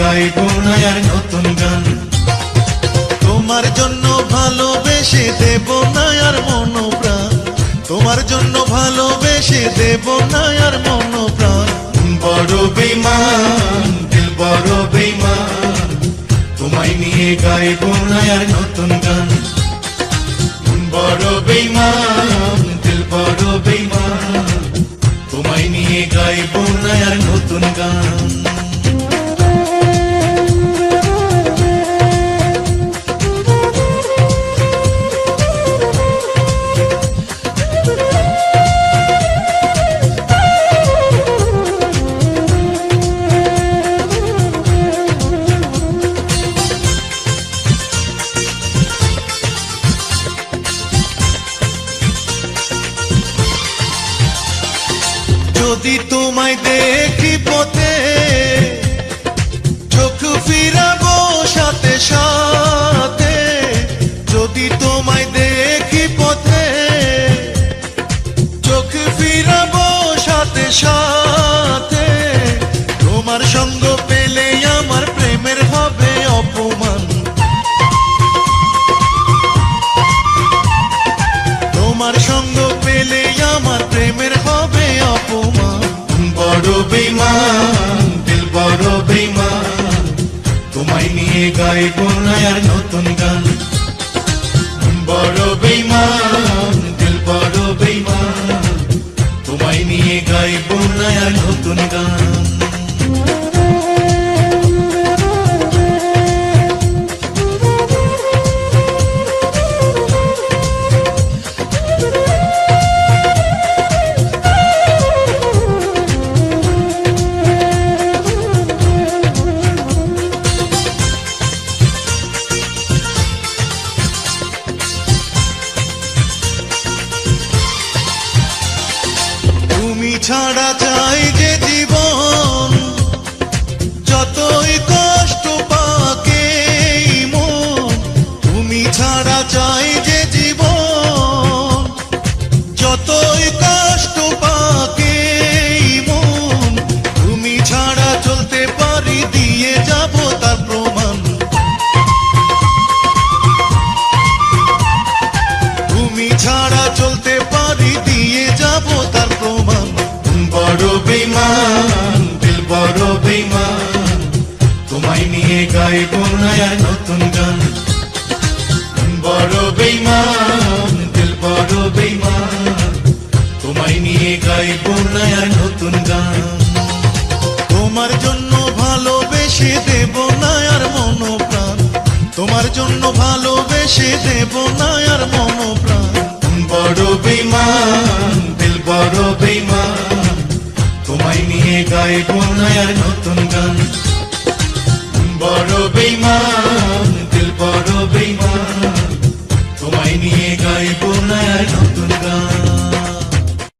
গাইবো না আর নতুন গান। তোমার জন্য ভালোবেসে দেব না আর মন প্রাণ, তোমার জন্য ভালোবেসে দেব না আর মন প্রাণ। বড় বেঈমান দিল বড় বেঈমান, তোমায় নিয়ে গাইবো না আর নতুন গান। বড় বেঈমান দিল বড় বেঈমান, তোমায় নিয়ে গাইবো না আর নতুন গান। যদি তোমায় দেখি পথে চোখ ফিরাবো সাথে সাথে, যদি তোমায় দেখি পথে চোখ ফিরাবো সাথে সাথে। তোমার সঙ্গ পেলে আমার প্রেমের হবে অপমান, তোমার সঙ্গ পেলে আমার প্রেমের হবে অপমান। বড় বেঈমান দিল বড় বেঈমান, তোমায় নিয়ে গাইবো না আর নতুন গান। বড় বেঈমান দিল বড় বেঈমান, তোমায় নিয়ে গাইবো না আর নতুন গান। তুমি ছাড়া চাই যে জীবন, যতই কষ্ট পাকে মন। তুমি ছাড়া চাই যে জীবন, যতই কষ্ট পাকে মন। তুমি ছাড়া চলতে পারি দিয়ে যাব তার প্রমাণ, তুমি ছাড়া চলতে পারি দিয়ে যাব তার প্রমাণ। বড় বেঈমান দিল বড় বেঈমান, তোমায় নিয়ে গাইবো না আর নতুন গান। বড় বেঈমান দিল বড় বেঈমান, তোমায় নিয়ে গাইবো না আর নতুন গান। তোমার জন্য ভালোবেসে দেব না আর মন প্রাণ, তোমার জন্য ভালোবেসে দেব না আর মন প্রাণ। বড় বেঈমান দিল বড় বেঈমান, তোমায় নিয়ে গাইবো না আর নতুন গান। বড় বেঈমান দিল বড় বেঈমান,